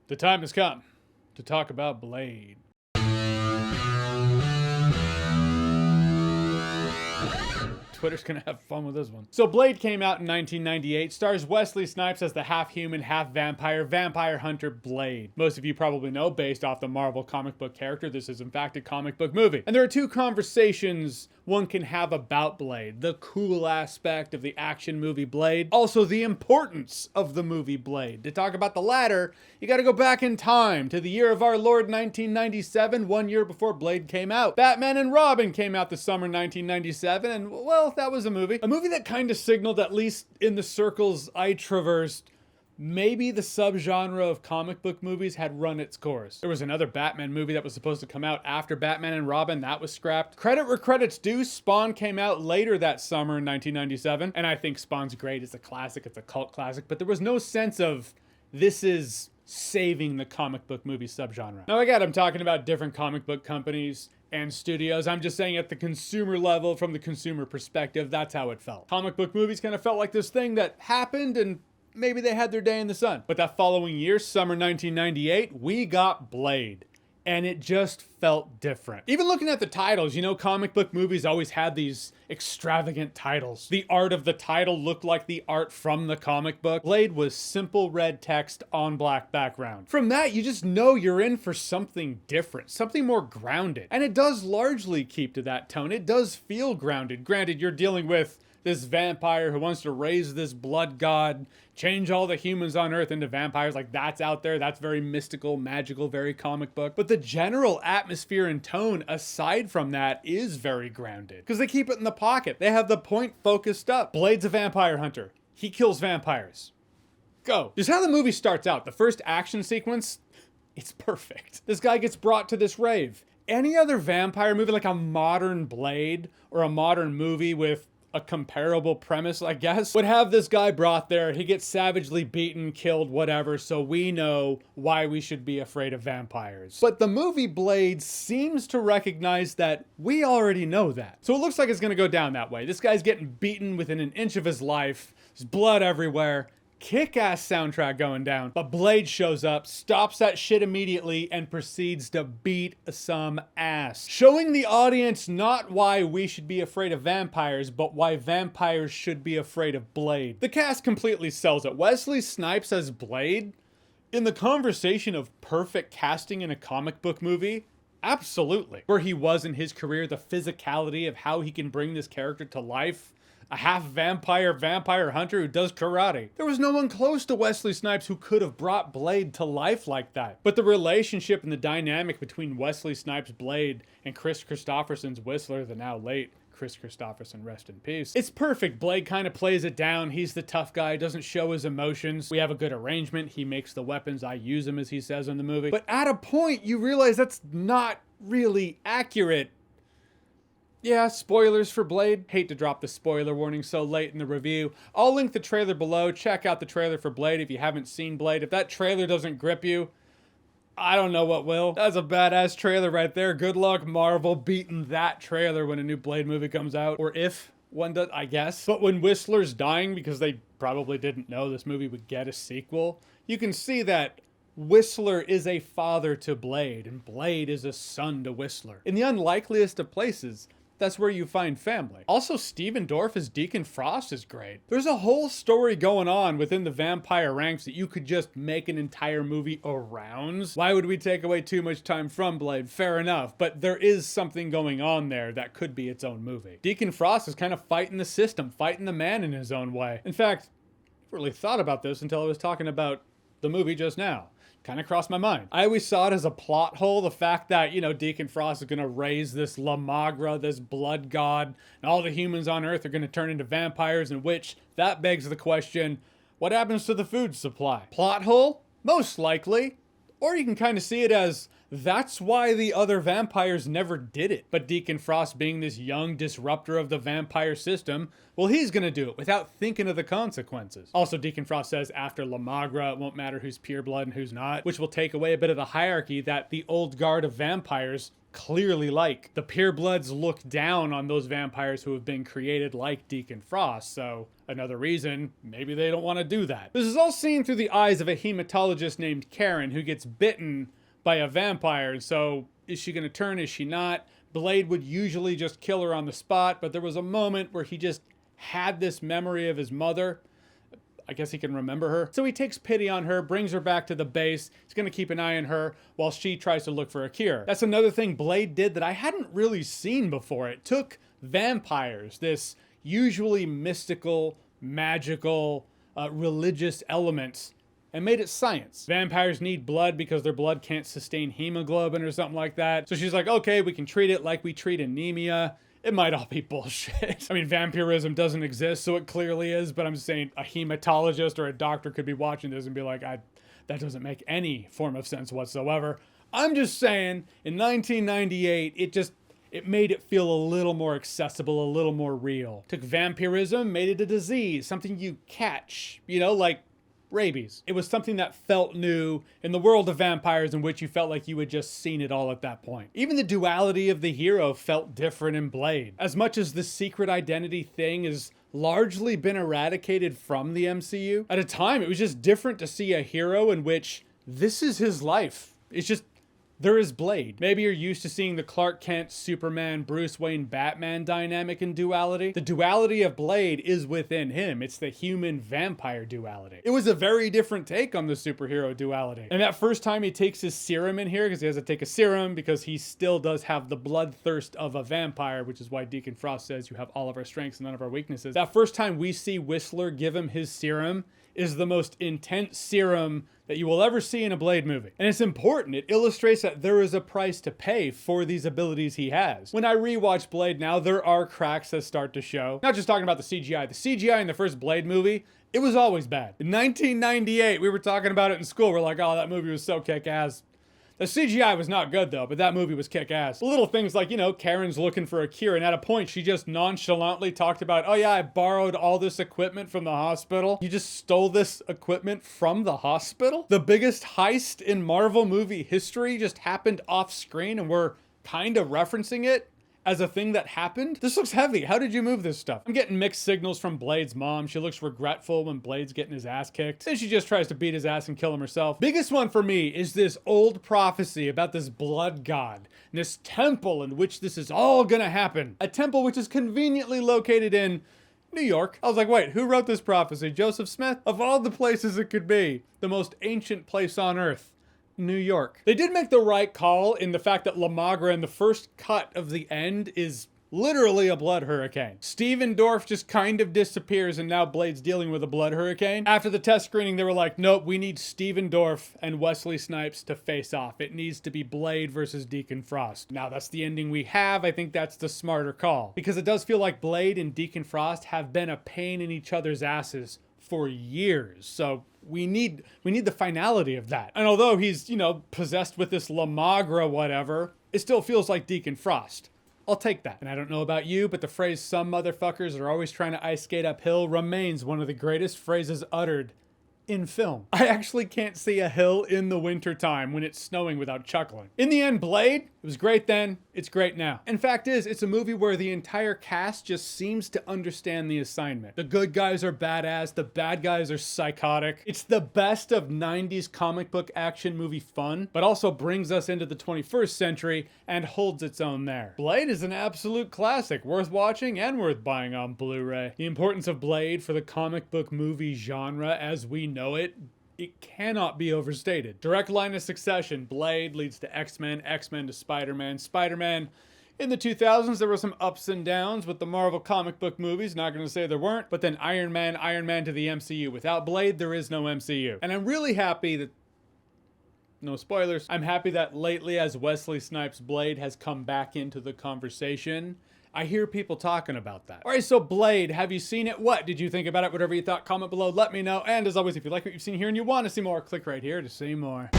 The time has come to talk about Blade. Twitter's gonna have fun with this one. So Blade came out in 1998, stars Wesley Snipes as the half-human, half-vampire, vampire hunter Blade. Most of you probably know, based off the Marvel comic book character, this is in fact a comic book movie. And there are two conversations one can have about Blade. The cool aspect of the action movie Blade, also the importance of the movie Blade. To talk about the latter, you gotta go back in time to the year of our Lord 1997, 1 year before Blade came out. Batman and Robin came out the summer 1997, and well, that was a movie. A movie that kind of signaled, at least in the circles I traversed, maybe the subgenre of comic book movies had run its course. There was another Batman movie that was supposed to come out after Batman and Robin. That was scrapped. Credit where credit's due, Spawn came out later that summer in 1997. And I think Spawn's great. It's a classic. It's a cult classic. But there was no sense of this is saving the comic book movie subgenre. Now again, I'm talking about different comic book companies and studios. I'm just saying at the consumer level, from the consumer perspective, that's how it felt. Comic book movies kind of felt like this thing that happened and maybe they had their day in the sun. But that following year, summer 1998, we got Blade. And it just felt different. Even looking at the titles, you know, comic book movies always had these extravagant titles. The art of the title looked like the art from the comic book. Blade was simple red text on black background. From that, you just know you're in for something different, something more grounded. And it does largely keep to that tone. It does feel grounded. Granted, you're dealing with this vampire who wants to raise this blood god, change all the humans on Earth into vampires. Like, that's out there. That's very mystical, magical, very comic book. But the general atmosphere and tone, aside from that, is very grounded. Because they keep it in the pocket. They have the point focused up. Blade's a vampire hunter. He kills vampires. Go. Just how the movie starts out. The first action sequence, it's perfect. This guy gets brought to this rave. Any other vampire movie, like a modern Blade or a modern movie with a comparable premise, I guess, would have this guy brought there. He gets savagely beaten, killed, whatever, so we know why we should be afraid of vampires. But the movie Blade seems to recognize that we already know that. So it looks like it's gonna go down that way. This guy's getting beaten within an inch of his life. There's blood everywhere. Kick-ass soundtrack going down, but Blade shows up, stops that shit immediately, and proceeds to beat some ass. Showing the audience not why we should be afraid of vampires, but why vampires should be afraid of Blade. The cast completely sells it. Wesley Snipes as Blade, in the conversation of perfect casting in a comic book movie, absolutely. Where he was in his career, the physicality of how he can bring this character to life. A half-vampire vampire hunter who does karate. There was no one close to Wesley Snipes who could have brought Blade to life like that. But the relationship and the dynamic between Wesley Snipes' Blade and Chris Christopherson's Whistler, the now late Chris Christopherson, rest in peace. It's perfect. Blade kind of plays it down. He's the tough guy, doesn't show his emotions. We have a good arrangement. He makes the weapons, I use them, as he says in the movie. But at a point, you realize that's not really accurate. Yeah, spoilers for Blade. Hate to drop the spoiler warning so late in the review. I'll link the trailer below. Check out the trailer for Blade if you haven't seen Blade. If that trailer doesn't grip you, I don't know what will. That's a badass trailer right there. Good luck, Marvel, beating that trailer when a new Blade movie comes out. Or if one does, I guess. But when Whistler's dying, because they probably didn't know this movie would get a sequel, you can see that Whistler is a father to Blade, and Blade is a son to Whistler. In the unlikeliest of places, that's where you find family. Also, Steven Dorff as Deacon Frost is great. There's a whole story going on within the vampire ranks that you could just make an entire movie around. Why would we take away too much time from Blade? Fair enough, but there is something going on there that could be its own movie. Deacon Frost is kind of fighting the system, fighting the man in his own way. In fact, I never really thought about this until I was talking about the movie just now. Kind of crossed my mind. I always saw it as a plot hole, the fact that, you know, Deacon Frost is going to raise this La Magra, this blood god, and all the humans on Earth are going to turn into vampires, in which that begs the question, what happens to the food supply? Plot hole? Most likely. Or you can kind of see it as That's why the other vampires never did it. But Deacon Frost, being this young disruptor of the vampire system, well, he's gonna do it without thinking of the consequences. Also, Deacon Frost says after La Magra, it won't matter who's pure blood and who's not, which will take away a bit of the hierarchy that the old guard of vampires clearly like. The purebloods look down on those vampires who have been created like Deacon Frost, so another reason maybe they don't want to do that. This is all seen through the eyes of a hematologist named Karen who gets bitten by a vampire. So is she going to turn? Is she not? Blade would usually just kill her on the spot, but there was a moment where he just had this memory of his mother. I guess he can remember her. So he takes pity on her, brings her back to the base. He's going to keep an eye on her while she tries to look for a cure. That's another thing Blade did that I hadn't really seen before. It took vampires, this usually mystical, magical, religious elements, and made it science. Vampires need blood because their blood can't sustain hemoglobin or something like that. So she's like, okay, we can treat it like we treat anemia. It might all be bullshit. I mean, vampirism doesn't exist, so it clearly is, but I'm just saying a hematologist or a doctor could be watching this and be like, that doesn't make any form of sense whatsoever. I'm just saying, in 1998, it made it feel a little more accessible, a little more real. Took vampirism, made it a disease, something you catch, like rabies. It was something that felt new in the world of vampires in which you felt like you had just seen it all at that point. Even the duality of the hero felt different in Blade. As much as the secret identity thing has largely been eradicated from the MCU, at a time it was just different to see a hero in which this is his life. It's just, there is Blade. Maybe you're used to seeing the Clark Kent, Superman, Bruce Wayne, Batman dynamic in Duality. The duality of Blade is within him. It's the human-vampire duality. It was a very different take on the superhero duality. And that first time he takes his serum in here, because he has to take a serum, because he still does have the bloodthirst of a vampire, which is why Deacon Frost says you have all of our strengths and none of our weaknesses. That first time we see Whistler give him his serum is the most intense serum that you will ever see in a Blade movie. And it's important. It illustrates that there is a price to pay for these abilities he has. When I rewatch Blade now, there are cracks that start to show. Not just talking about the CGI. The CGI in the first Blade movie, it was always bad. In 1998, we were talking about it in school. We're like, oh, that movie was so kick-ass. The CGI was not good though, but that movie was kick-ass. Little things like, Karen's looking for a cure, and at a point she just nonchalantly talked about, oh yeah, I borrowed all this equipment from the hospital. You just stole this equipment from the hospital? The biggest heist in Marvel movie history just happened off screen and we're kind of referencing it as a thing that happened? This looks heavy. How did you move this stuff? I'm getting mixed signals from Blade's mom. She looks regretful when Blade's getting his ass kicked. Then she just tries to beat his ass and kill him herself. Biggest one for me is this old prophecy about this blood god, and this temple in which this is all gonna happen. A temple which is conveniently located in New York. I was like, wait, who wrote this prophecy? Joseph Smith? Of all the places it could be, the most ancient place on earth. New York. They did make the right call in the fact that La Magra in the first cut of the end is literally a blood hurricane. Steven Dorff just kind of disappears and now Blade's dealing with a blood hurricane. After the test screening, they were like, nope, we need Steven Dorff and Wesley Snipes to face off. It needs to be Blade versus Deacon Frost. Now that's the ending we have. I think that's the smarter call because it does feel like Blade and Deacon Frost have been a pain in each other's asses for years. So we need the finality of that. And although he's, possessed with this La Magra whatever, it still feels like Deacon Frost. I'll take that. And I don't know about you, but the phrase "some motherfuckers are always trying to ice skate uphill" remains one of the greatest phrases uttered in film. I actually can't see a hill in the wintertime when it's snowing without chuckling. In the end, Blade, it was great then, it's great now. And fact is, it's a movie where the entire cast just seems to understand the assignment. The good guys are badass, the bad guys are psychotic. It's the best of 90s comic book action movie fun, but also brings us into the 21st century and holds its own there. Blade is an absolute classic, worth watching and worth buying on Blu-ray. The importance of Blade for the comic book movie genre as we know it cannot be overstated. Direct line of succession. Blade leads to X-Men, X-Men to Spider-Man. Spider-Man in the 2000s, there were some ups and downs with the Marvel comic book movies. Not going to say there weren't, but then Iron Man to the MCU. Without Blade, there is no MCU. And I'm really happy that, no spoilers, I'm happy that lately as Wesley Snipes' Blade has come back into the conversation, I hear people talking about that. All right, so Blade, have you seen it? What did you think about it? Whatever you thought, comment below, let me know. And as always, if you like what you've seen here and you want to see more, click right here to see more.